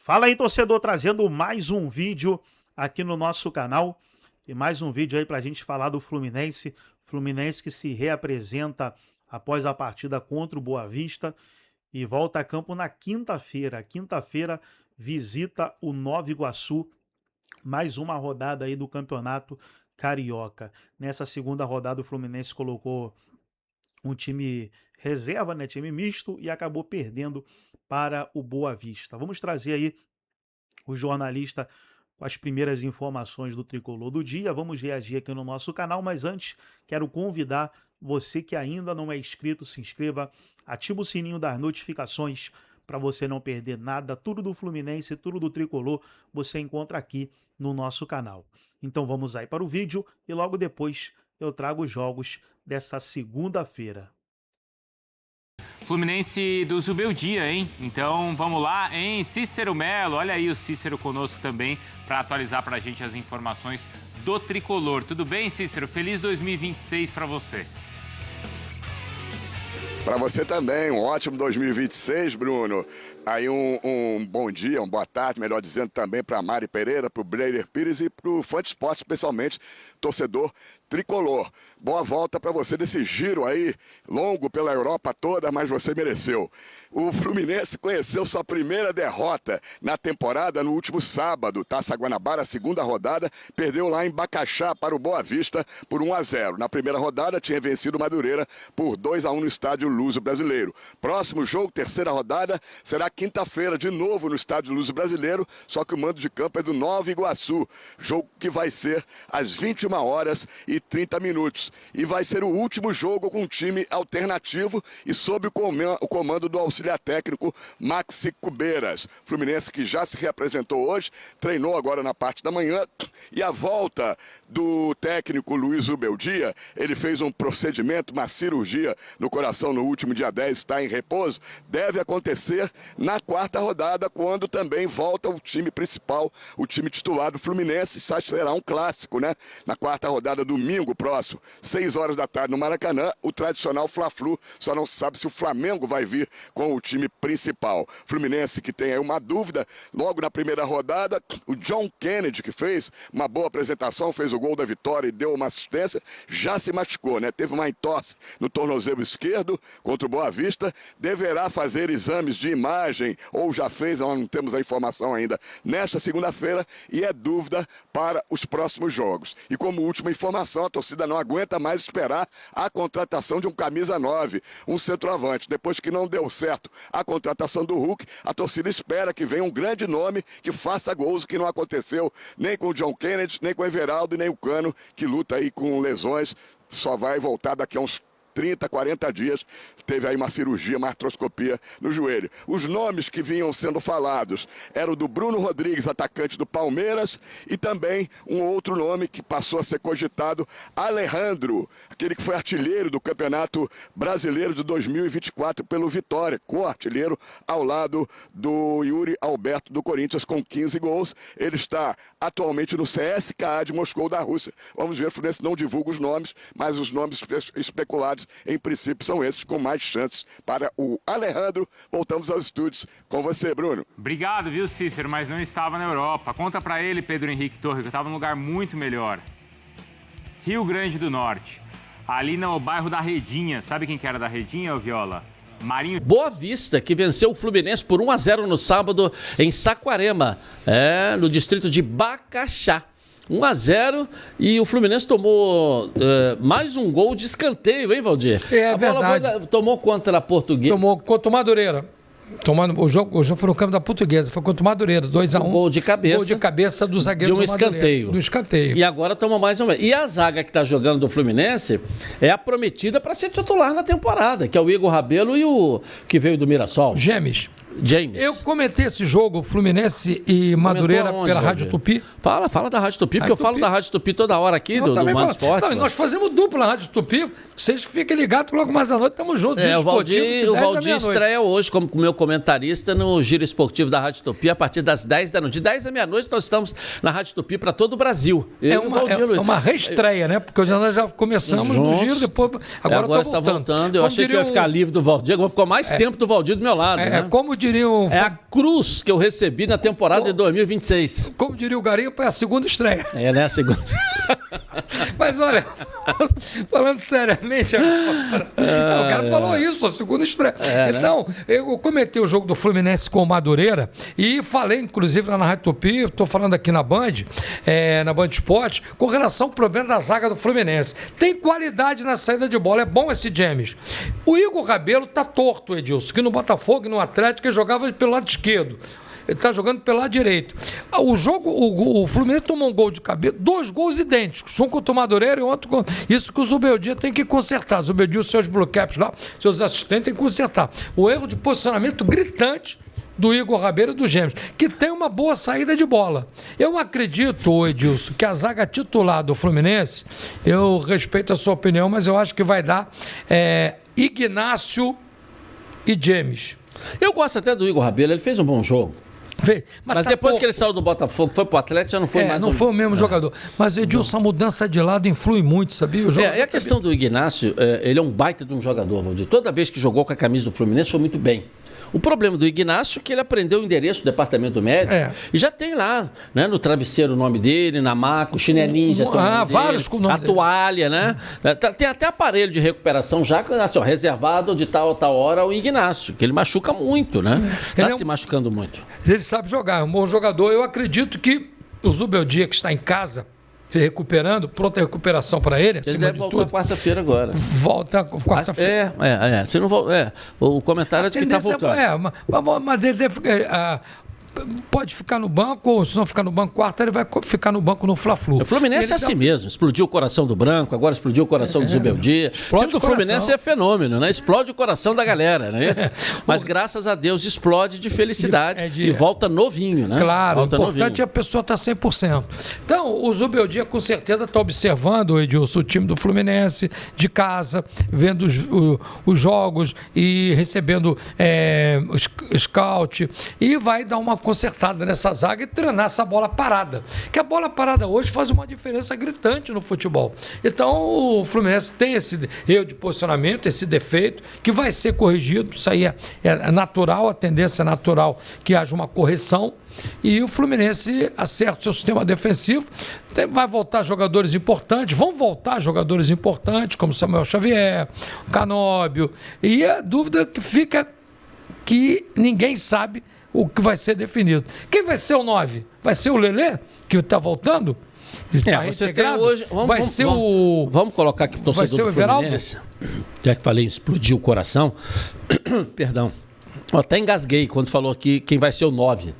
Fala aí, torcedor, trazendo mais um vídeo aqui no nosso canal. E mais um vídeo aí pra gente falar do Fluminense. Fluminense que se reapresenta após a partida contra o Boa Vista e volta a campo na quinta-feira. Quinta-feira visita o Nova Iguaçu. Mais uma rodada aí do Campeonato Carioca. Nessa segunda rodada o Fluminense colocou um time reserva, né, time misto, e acabou perdendo para o Boa Vista. Vamos trazer aí o jornalista com as primeiras informações do Tricolor do dia. Vamos reagir aqui no nosso canal, mas antes quero convidar você que ainda não é inscrito, se inscreva, ativa o sininho das notificações para você não perder nada. Tudo do Fluminense, tudo do Tricolor você encontra aqui no nosso canal. Então vamos aí para o vídeo e logo depois eu trago os jogos dessa segunda-feira. Fluminense do Zubeldia, hein? Então vamos lá, hein? Cícero Melo, olha aí o Cícero conosco também para atualizar para a gente as informações do Tricolor. Tudo bem, Cícero? Feliz 2026 para você. Para você também, um ótimo 2026, Bruno. Aí um bom dia, uma boa tarde, melhor dizendo, também para a Mari Pereira, para o Breider Pires e para o Fante Esporte, especialmente torcedor tricolor. Boa volta para você desse giro aí, longo pela Europa toda, mas você mereceu. O Fluminense conheceu sua primeira derrota na temporada no último sábado. Taça Guanabara, segunda rodada, perdeu lá em Bacaxá para o Boa Vista por 1-0. Na primeira rodada tinha vencido o Madureira por 2-1 no estádio Luso Brasileiro. Próximo jogo, terceira rodada, será quinta-feira de novo no estádio Luso Brasileiro, só que o mando de campo é do Nova Iguaçu. Jogo que vai ser às 21h30. E vai ser o último jogo com um time alternativo e sob o comando do auxiliar técnico Maxi Cubeiras. Fluminense que já se reapresentou hoje, treinou agora na parte da manhã, e a volta do técnico Luiz Zubeldia, ele fez um procedimento, uma cirurgia no coração no último dia 10, está em repouso, deve acontecer na quarta rodada, quando também volta o time principal, o time titular do Fluminense. Isso será um clássico, né? Na quarta rodada, domingo próximo, 6 horas da tarde no Maracanã, o tradicional Fla-Flu. Só não se sabe se o Flamengo vai vir com o time principal. Fluminense que tem aí uma dúvida, logo na primeira rodada, o John Kennedy, que fez uma boa apresentação, fez o gol da vitória e deu uma assistência, já se machucou, né? Teve uma entorse no tornozelo esquerdo contra o Boa Vista, deverá fazer exames de imagem, ou já fez, nós não temos a informação ainda, nesta segunda-feira, e é dúvida para os próximos jogos. E como última informação, a torcida não aguenta mais esperar a contratação de um camisa 9, um centroavante. Depois que não deu certo a contratação do Hulk, a torcida espera que venha um grande nome que faça gols, que não aconteceu nem com o John Kennedy, nem com o Everaldo e nem o Cano, que luta aí com lesões, só vai voltar daqui a uns 30, 40 dias, teve aí uma cirurgia, uma artroscopia no joelho. Os nomes que vinham sendo falados eram do Bruno Rodrigues, atacante do Palmeiras, e também um outro nome que passou a ser cogitado, Alejandro, aquele que foi artilheiro do Campeonato Brasileiro de 2024 pelo Vitória, co-artilheiro ao lado do Yuri Alberto do Corinthians com 15 gols. Ele está atualmente no CSKA de Moscou da Rússia. Vamos ver, o Fluminense não divulga os nomes, mas os nomes especulados em princípio são esses, com mais chances para o Alejandro. Voltamos aos estúdios com você, Bruno. Obrigado, viu, Cícero, mas não estava na Europa. Conta pra ele, Pedro Henrique Torre, que eu estava num lugar muito melhor. Rio Grande do Norte, ali no bairro da Redinha. Sabe quem que era da Redinha, ô Viola? Marinho. Boa Vista, que venceu o Fluminense por 1-0 no sábado em Saquarema, no distrito de Bacaxá. 1-0, e o Fluminense tomou mais um gol de escanteio, hein, Valdir? É verdade. Tomou contra a Portuguesa. Tomou contra o Madureira. O jogo foi no campo da Portuguesa, foi contra o Madureira, 2-1. Gol de cabeça. Gol de cabeça do zagueiro de um do Madureira. escanteio. Do escanteio. E agora toma mais um. E a zaga que está jogando do Fluminense é a prometida para ser titular na temporada, que é o Igor Rabelo e o que veio do Mirassol. James. Eu comentei esse jogo, Fluminense e Madureira, pela Rádio Tupi. Fala da Rádio Tupi, porque eu falo da Rádio Tupi toda hora aqui, do Mano Esporte. Não, nós fazemos dupla na Rádio Tupi. Vocês fiquem ligados, logo mais à noite estamos juntos. O Valdir estreia hoje como meu comentarista no Giro Esportivo da Rádio Tupi a partir das 10 da noite. De 10 da meia-noite nós estamos na Rádio Tupi para todo o Brasil. É uma reestreia, né? Porque nós já começamos no Giro, depois... Agora está voltando. Eu achei que eu ia ficar livre do Valdir, agora ficou mais tempo do Valdir do meu lado. Como diriam... É a cruz que eu recebi na temporada de 2026. Como diria o Garimpo, é a segunda estreia. É, né? A segunda. Mas olha, falando seriamente agora, o cara falou isso, a segunda estreia. Então, eu comentei o jogo do Fluminense com o Madureira e falei, inclusive, lá na Rádio Tupi, estou falando aqui na Band Esporte, com relação ao problema da zaga do Fluminense. Tem qualidade na saída de bola, é bom esse James. O Igor Rabelo tá torto, Edilson, que no Botafogo e no Atlético ele jogava pelo lado esquerdo. Ele está jogando pelo lado direito. O Fluminense tomou um gol de cabeça, 2 gols idênticos, um contra o Madureira e outro contra... Isso que o Zubeldia tem que consertar. O Zubeldia, os seus bloqueios lá, seus assistentes têm que consertar. O erro de posicionamento gritante do Igor Rabelo e do Gêmeos, que tem uma boa saída de bola. Eu acredito, Edilson, que a zaga titular do Fluminense, eu respeito a sua opinião, mas eu acho que vai dar Ignácio e James. Eu gosto até do Igor Rabelo, ele fez um bom jogo. Mas depois que ele saiu do Botafogo, foi pro Atlético, já não foi mais. Não foi o mesmo jogador. Mas, Edilson, a mudança de lado influi muito, sabia? E a questão do Ignácio, ele é um baita de um jogador, Valdir. Toda vez que jogou com a camisa do Fluminense, foi muito bem. O problema do Ignácio é que ele aprendeu o endereço do departamento médico e já tem lá, né, no travesseiro o nome dele, na maca, o chinelinho já tem o nome vários dele, com o nome a toalha, né? Tem até aparelho de recuperação já assim, reservado de tal a tal hora ao Ignácio, que ele machuca muito, né? Está se machucando muito. Ele sabe jogar, é um bom jogador. Eu acredito que o Zubeldia, que está em casa, se recuperando, pronta recuperação para ele. Ele deve voltar quarta-feira agora. Volta quarta-feira. Se não volta, o comentário é de que está voltando. Mas ele deve... pode ficar no banco, ou se não ficar no banco quarta, ele vai ficar no banco no Fla-Flu. O Fluminense é assim mesmo, explodiu o coração do Branco, agora explodiu o coração do Zubeldia. O time do Fluminense é fenômeno, né? Explode o coração da galera, né? Mas graças a Deus explode de felicidade e volta novinho, né? Claro, volta o importante é a pessoa estar 100%. Então, o Zubeldia com certeza está observando, Edilson, o time do Fluminense de casa, vendo os jogos e recebendo o scout, e vai dar uma consertada nessa zaga e treinar essa bola parada. Que a bola parada hoje faz uma diferença gritante no futebol. Então o Fluminense tem esse erro de posicionamento, esse defeito, que vai ser corrigido. Isso aí é natural, a tendência é natural que haja uma correção. E o Fluminense acerta o seu sistema defensivo, vai voltar jogadores importantes, vão voltar jogadores importantes, como Samuel Xavier, Canóbio, e a dúvida que fica que ninguém sabe o que vai ser definido. Quem vai ser o 9? Vai ser o Lelê, que está voltando? Você tem hoje... Vamos colocar aqui o torcedor do Fluminense. Já que falei, explodiu o coração. Perdão. Eu até engasguei quando falou aqui quem vai ser o 9.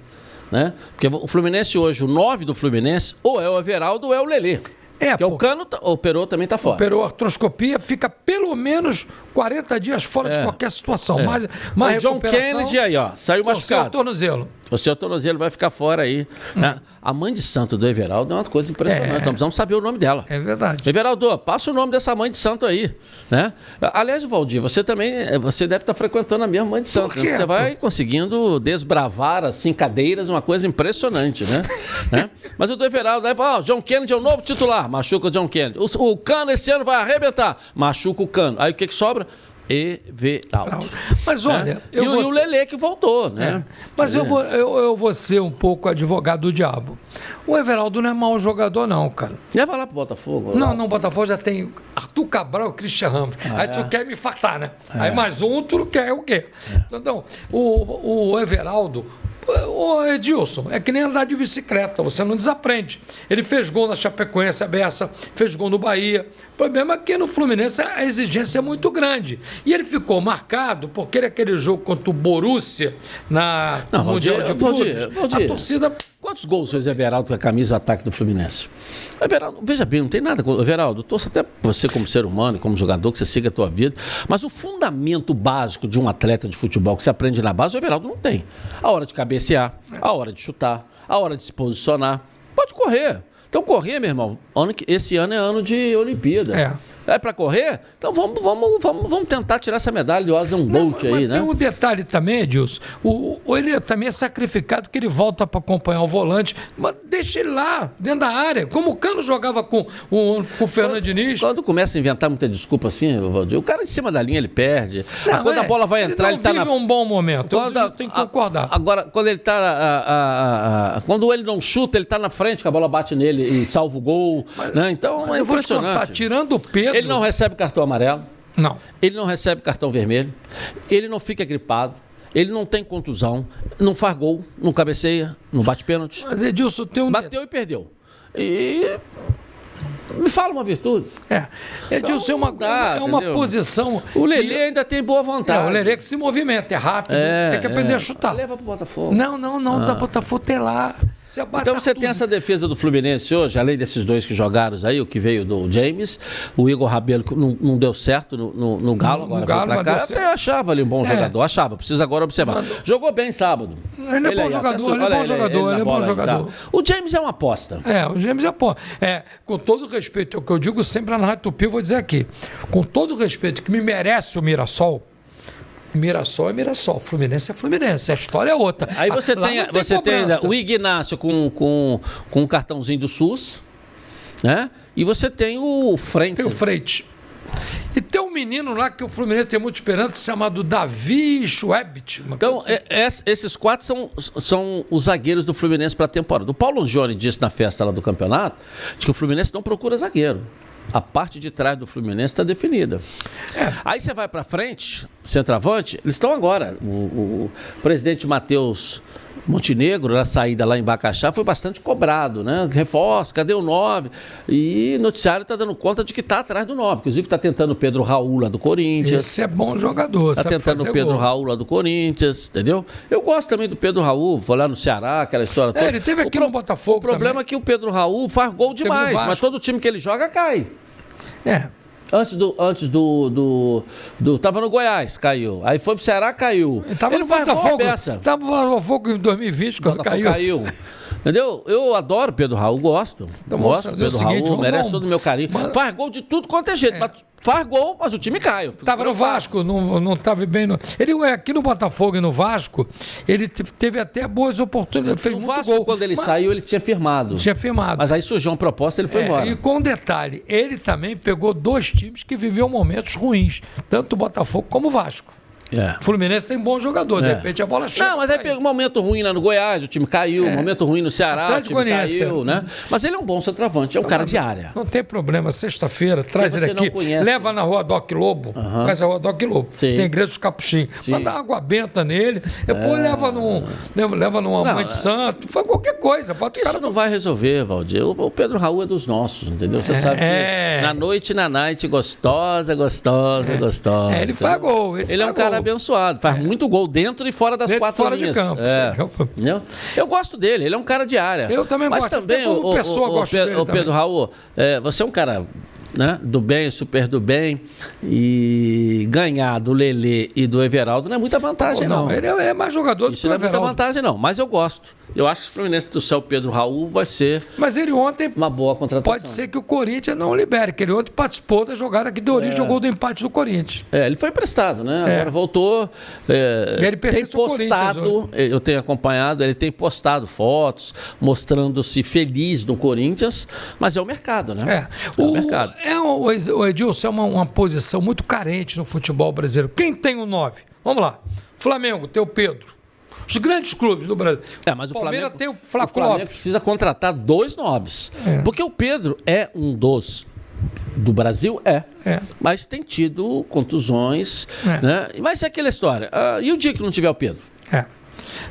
Né? Porque o Fluminense hoje, o 9 do Fluminense, ou é o Everaldo ou é o Lelê. Porque o Cano, o Perô também está fora. Operou artroscopia, fica pelo menos 40 dias fora de qualquer situação. Mas o John Kennedy aí, ó, saiu machucado. O tornozelo. O seu tornozelo vai ficar fora aí. Né? A mãe de santo do Everaldo é uma coisa impressionante. Nós precisamos saber o nome dela. É verdade. Everaldo, passa o nome dessa mãe de santo aí. Né? Aliás, Valdir, você deve estar frequentando a mesma mãe de santo. Né? Você vai conseguindo desbravar assim, cadeiras, uma coisa impressionante, né? Mas o do Everaldo, aí fala, John Kennedy é o novo titular, machuca o John Kennedy. O Cano esse ano vai arrebentar, machuca o Cano. Aí o que sobra? Everaldo. Mas olha... E o Lelê que voltou, né? Mas eu vou ser um pouco advogado do diabo. O Everaldo não é mau jogador, não, cara. Leva lá pro Botafogo. Não, o Botafogo já tem Arthur Cabral e Christian Ramos. Aí tu quer me infartar, né? Aí mais um, tu quer o quê? Então, o Everaldo... Ô Edilson, é que nem andar de bicicleta, você não desaprende. Ele fez gol na Chapecoense, a Beça, fez gol no Bahia. O problema é que no Fluminense a exigência é muito grande. E ele ficou marcado porque aquele jogo contra o Borussia no Mundial de Clubes, a torcida... Quantos gols fez o Everaldo com a camisa ataque do Fluminense? Everaldo, veja bem, não tem nada com o Everaldo. Torço até você como ser humano, como jogador, que você siga a tua vida. Mas o fundamento básico de um atleta de futebol que você aprende na base, o Everaldo não tem. A hora de cabecear, a hora de chutar, a hora de se posicionar. Pode correr. Então correr, meu irmão, esse ano é ano de Olimpíada. É para correr? Então vamos tentar tirar essa medalha de Usain Bolt aí, né? Tem um detalhe também, Edilson. Ele também é sacrificado que ele volta para acompanhar o volante, mas deixa ele lá, dentro da área. Como o Cano jogava com o Fernando Diniz. Quando começa a inventar muita desculpa assim, Valdir, o cara em cima da linha ele perde. Quando a bola vai entrar, ele tá vive um bom momento. Eu tenho que concordar. Agora, quando ele tá. Quando ele não chuta, ele tá na frente, que a bola bate nele e salva o gol. Né? Então é eu vou te impressionante. contar, tirando o Pedro. Ele não recebe cartão amarelo. Não. Ele não recebe cartão vermelho. Ele não fica gripado. Ele não tem contusão. Não faz gol. Não cabeceia. Não bate pênalti. Mas, Edilson, tem um. Bateu e perdeu. E. Me fala uma virtude. Edilson, é uma posição. O Lelê ainda tem boa vontade. O Lelê que se movimenta, é rápido. Tem que aprender a chutar. Leva pro Botafogo. Não, dá Botafogo ter lá. Então você tem essa defesa do Fluminense hoje, além desses dois que jogaram aí, o que veio do James, o Igor Rabelo não deu certo no Galo, agora veio pra cá. Até eu achava ele um bom jogador, precisa agora observar. Jogou bem sábado. Ele é bom jogador, ele é bom jogador. O James é uma aposta. O James é aposta. Com todo respeito, é o que eu digo sempre na Rádio Tupi, eu vou dizer aqui, com todo respeito que me merece o Mirassol, Mirassol é Mirassol, Fluminense é Fluminense, a história é outra. Aí você tem ainda o Ignácio com um cartãozinho do SUS, né? E você tem o Frente. Tem o Freite. E tem um menino lá que o Fluminense tem muito esperança, chamado Davi Schwebit. Então, esses quatro são os zagueiros do Fluminense para a temporada. O Paulo Angione disse na festa lá do campeonato que o Fluminense não procura zagueiro. A parte de trás do Fluminense está definida. Aí você vai para frente, centroavante, eles estão agora. O presidente Matheus Montenegro, na saída lá em Bacaxá, foi bastante cobrado, né? Reforço, cadê o 9? E o noticiário está dando conta de que está atrás do 9. Inclusive está tentando o Pedro Raul lá do Corinthians. Esse é bom jogador. Está tentando o Pedro Raul lá do Corinthians, entendeu? Eu gosto também do Pedro Raul, foi lá no Ceará, aquela história toda. Ele teve aqui no Botafogo. O problema é que o Pedro Raul faz gol demais, mas todo time que ele joga cai. Antes do tava no Goiás, caiu. Aí foi pro Ceará, caiu. Ele no Botafogo. Tava no Botafogo em 2020, quando caiu. Entendeu? Eu adoro Pedro Raul, gosto. Gosto do Pedro Raul, merece todo o meu carinho. Faz gol de tudo quanto é jeito, mas faz gol, mas o time cai. Estava no Vasco, não estava bem. Ele aqui no Botafogo e no Vasco, ele teve até boas oportunidades. Fez muito Vasco, gol. Quando ele saiu, ele tinha firmado. Mas aí surgiu uma proposta, ele foi embora. E com detalhe, ele também pegou dois times que viviam momentos ruins, tanto o Botafogo como o Vasco. O Fluminense tem bom jogador, de repente a bola chega. Não, mas aí pegou um momento ruim lá no Goiás, o time caiu, um momento ruim no Ceará, o time caiu, né? Mas ele é um bom centroavante, é um cara de área. Não tem problema, sexta-feira, traz ele aqui, leva na rua Doc Lobo, conhece a rua Doc Lobo, tem igreja dos Capuchinhos, manda água benta nele, depois leva numa mãe de santo, faz qualquer coisa. Isso não vai resolver, Valdir. O Pedro Raul é dos nossos, entendeu? Você sabe que na noite, gostosa. Ele faz gol. Ele é um cara abençoado, faz muito gol dentro e fora das quatro linhas. Fora de campo. Eu gosto dele, ele é um cara de área. Eu também gosto. Também o Pedro Raul, você é um cara, né, do bem, super do bem, e ganhar do Lelê e do Everaldo não é muita vantagem, não. Ele é mais jogador do que o Everaldo. Isso não é muita vantagem, não, mas eu gosto. Eu acho que o Fluminense do céu Pedro Raul vai ser uma boa contratação. Pode ser que o Corinthians não libere, que ele ontem participou da jogada que deu origem ao gol do empate do Corinthians. Ele foi emprestado, né? Agora voltou. Ele tem postado, eu tenho acompanhado, ele tem postado fotos mostrando-se feliz no Corinthians, mas é o mercado, né? O mercado. O Edilson é uma posição muito carente no futebol brasileiro. Quem tem o 9? Vamos lá. Flamengo, tem o Pedro. Os grandes clubes do Brasil. Mas o Palmeiras Flamengo, tem o Flaco Flamengo precisa contratar 2 9s. Porque o Pedro é um dos do Brasil, mas tem tido contusões. Né? Mas é aquela história. E o dia que não tiver o Pedro?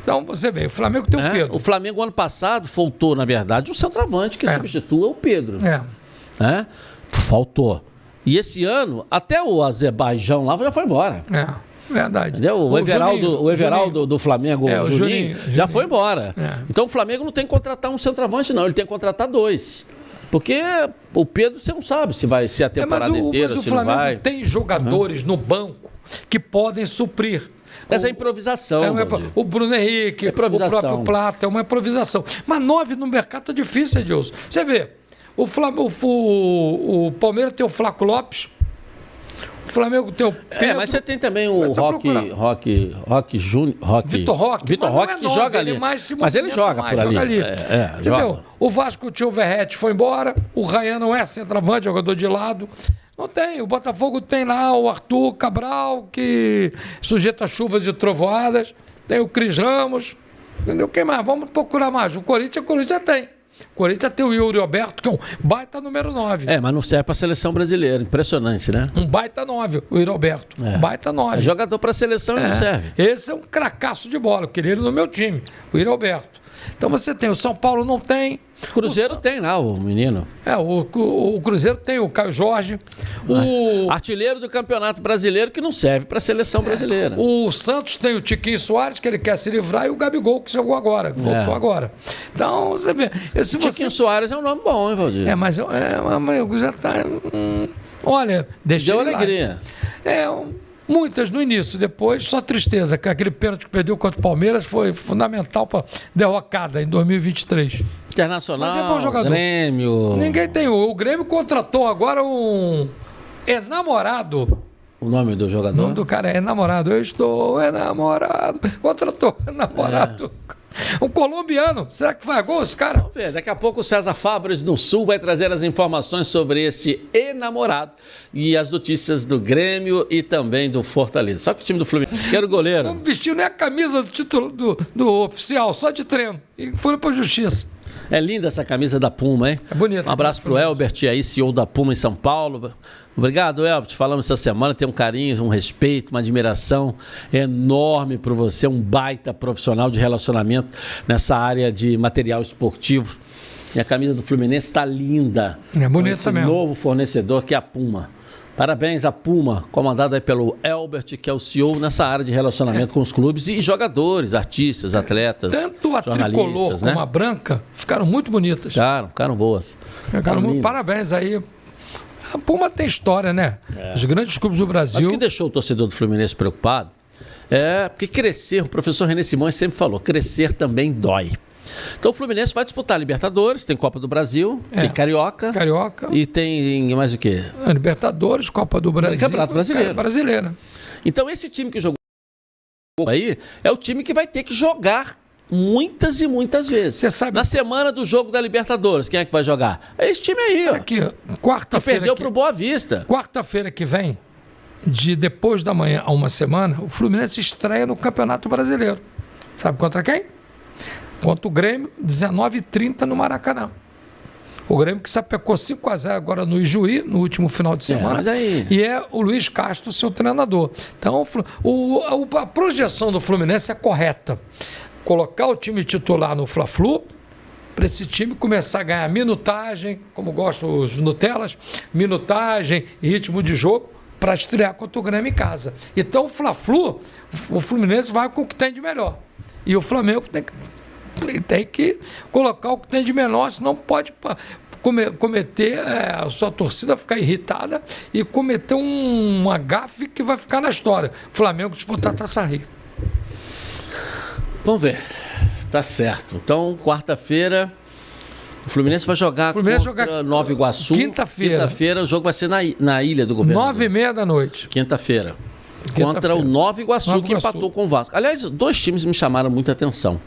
Então, você vê, o Flamengo tem o Pedro. O Flamengo, ano passado, faltou, na verdade, um centroavante que substitua o Pedro. Faltou. E esse ano, até o Azerbaijão lá já foi embora. Verdade. Entendeu? O Everaldo do Flamengo, o Juninho, já foi embora. Então o Flamengo não tem que contratar um centroavante, não. Ele tem que contratar 2. Porque o Pedro, você não sabe se vai ser a temporada inteira, se não vai. Mas o Flamengo tem jogadores no banco que podem suprir. Mas é improvisação. O Bruno Henrique, o próprio Plata, é uma improvisação. Mas 9 no mercado é difícil, Edilson. Você vê, O Palmeiras tem o Flaco Lopes. O Flamengo tem o Pedro. Mas você tem também o Roque Júnior. Vitor Roque. Vitor Roque que joga ali. Mas ele joga por ali. Entendeu? Joga. O Vasco tinha o Verratti, foi embora. O Ryan não é centroavante, jogador de lado. Não tem. O Botafogo tem lá o Arthur Cabral, que sujeita a chuvas e trovoadas. Tem o Cris Ramos. Entendeu? Quem mais? Vamos procurar mais. O Corinthians tem. O Corinthians tem o Yuri Alberto, que é um baita número 9. Mas não serve para a seleção brasileira. Impressionante, né? Um baita 9, o Yuri Alberto. Um baita 9. É jogador para a seleção e não serve. Esse é um cracaço de bola. Eu queria ele no meu time, o Yuri Alberto. Então você tem, o São Paulo não tem. O Cruzeiro tem lá, o menino. O Cruzeiro tem o Caio Jorge. Artilheiro do Campeonato Brasileiro, que não serve para a seleção brasileira. O Santos tem o Tiquinho Soares, que ele quer se livrar, e o Gabigol, que jogou agora, que voltou agora. Então, você vê. Tiquinho Soares é um nome bom, hein, Valdir? Mas já tá. Olha, deixa deu alegria. Muitas no início, depois só tristeza, que aquele pênalti que perdeu contra o Palmeiras foi fundamental para derrocada em 2023. Internacional, mas é bom jogador. Grêmio. Ninguém tem. O Grêmio contratou agora um enamorado. O nome do jogador? O nome do cara é enamorado. Eu estou enamorado. Contratou enamorado. Um colombiano. Será que faz gol esse cara? Vamos ver. Daqui a pouco o César Fabres do Sul vai trazer as informações sobre este enamorado e as notícias do Grêmio e também do Fortaleza. Só que o time do Fluminense quer o goleiro. Não vestiu nem a camisa do título do oficial, só de treino. E foram para a justiça. É linda essa camisa da Puma, hein? É bonita. Um abraço pro Elbert aí, CEO da Puma em São Paulo. Obrigado, Elbert. Falamos essa semana, tem um carinho, um respeito, uma admiração enorme por você, um baita profissional de relacionamento nessa área de material esportivo. E a camisa do Fluminense está linda. É bonita mesmo. Novo fornecedor que é a Puma. Parabéns à Puma, comandada pelo Elbert, que é o CEO nessa área de relacionamento com os clubes e jogadores, artistas, atletas, tanto a tricolor como a branca ficaram muito bonitas. Ficaram boas. Parabéns aí. A Puma tem história, né? Os grandes clubes do Brasil. Mas o que deixou o torcedor do Fluminense preocupado é porque crescer, o professor René Simões sempre falou, crescer também dói. Então o Fluminense vai disputar a Libertadores, tem Copa do Brasil, tem Carioca. E tem mais o quê? Libertadores, Copa do Brasil. Campeonato Brasileiro. Brasileira. Então esse time que jogou aí é o time que vai ter que jogar muitas e muitas vezes. Você sabe... Na semana do jogo da Libertadores, quem é que vai jogar? É esse time aí, ó. Aqui, quarta-feira. Perdeu pro Boa Vista. Quarta-feira que vem, de depois da manhã a uma semana, o Fluminense estreia no Campeonato Brasileiro. Sabe contra quem? Contra o Grêmio, 19h30 no Maracanã. O Grêmio que sapecou 5-0 agora no Ijuí, no último final de semana. E é o Luiz Castro, seu treinador. Então, a projeção do Fluminense é correta. Colocar o time titular no Fla-Flu, para esse time começar a ganhar minutagem, como gostam os Nutelas, minutagem e ritmo de jogo, para estrear contra o Grêmio em casa. Então, o Fla-Flu, o Fluminense vai com o que tem de melhor. E o Flamengo tem que colocar o que tem de menor, senão pode cometer a sua torcida ficar irritada e cometer uma gafe que vai ficar na história. Flamengo disputar a Taça Rio. Vamos ver. Tá certo. Então, quarta-feira, o Fluminense vai jogar contra Nova Iguaçu. Quinta-feira o jogo vai ser na Ilha do Governo. 9h30 da noite. Quinta-feira. Contra o Nova Iguaçu, que empatou com o Vasco. Aliás, dois times me chamaram muita atenção.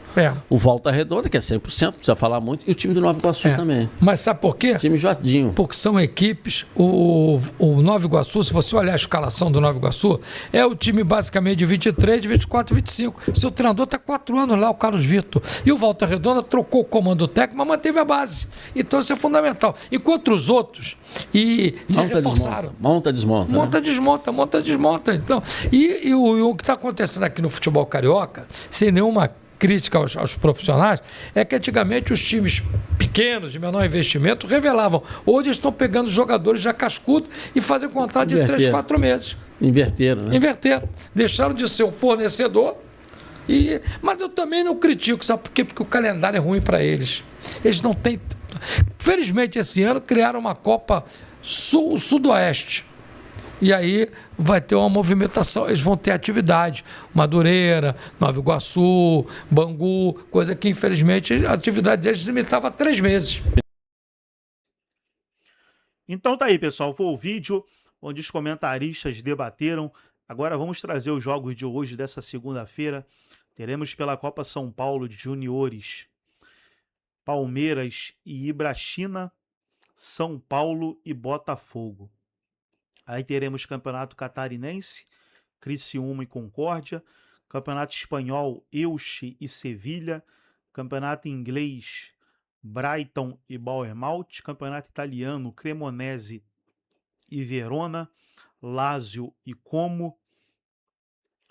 O Volta Redonda, que é 100%, não precisa falar muito, e o time do Nova Iguaçu também. Mas sabe por quê? Time Jordinho. Porque são equipes, o Nova Iguaçu, se você olhar a escalação do Nova Iguaçu, é o time basicamente de 23, de 24 e 25. Seu treinador está 4 anos lá, o Carlos Vitor. E o Volta Redonda trocou o comando técnico, mas manteve a base. Então isso é fundamental. Enquanto os outros se reforçaram. Monta, desmonta. Monta, desmonta. Então, e o que está acontecendo aqui no futebol carioca, sem nenhuma crítica aos profissionais, é que antigamente os times pequenos, de menor investimento, revelavam. Hoje estão pegando jogadores já cascudos e fazem contrato de 3, 4 meses. Inverteram, né? Deixaram de ser um fornecedor. Mas eu também não critico, sabe por quê? Porque o calendário é ruim para eles. Eles não têm... Felizmente, esse ano criaram uma Copa Sudoeste. E aí vai ter uma movimentação, eles vão ter atividade. Madureira, Nova Iguaçu, Bangu, coisa que, infelizmente, a atividade deles limitava a 3 meses. Então tá aí, pessoal, foi o vídeo onde os comentaristas debateram. Agora vamos trazer os jogos de hoje, dessa segunda-feira. Teremos pela Copa São Paulo de Juniores, Palmeiras e Ibrachina, São Paulo e Botafogo. Aí teremos Campeonato Catarinense, Criciúma e Concórdia, Campeonato Espanhol, Elche e Sevilha, Campeonato Inglês, Brighton e Bournemouth, Campeonato Italiano, Cremonese e Verona, Lazio e Como.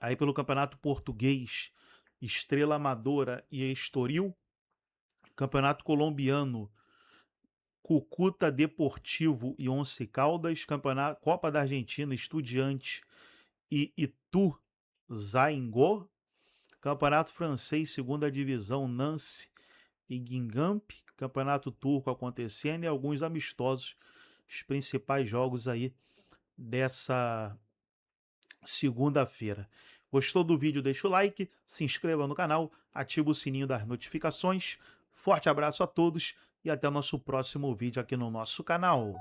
Aí pelo Campeonato Português, Estrela Amadora e Estoril, Campeonato Colombiano, Cúcuta Deportivo e Once Caldas, Campeonato Copa da Argentina, Estudiantes e Ituzaingó, Campeonato Francês, Segunda Divisão, Nancy e Guingamp, Campeonato Turco acontecendo e alguns amistosos, os principais jogos aí dessa segunda-feira. Gostou do vídeo? Deixa o like, se inscreva no canal, ativa o sininho das notificações. Forte abraço a todos e até o nosso próximo vídeo aqui no nosso canal.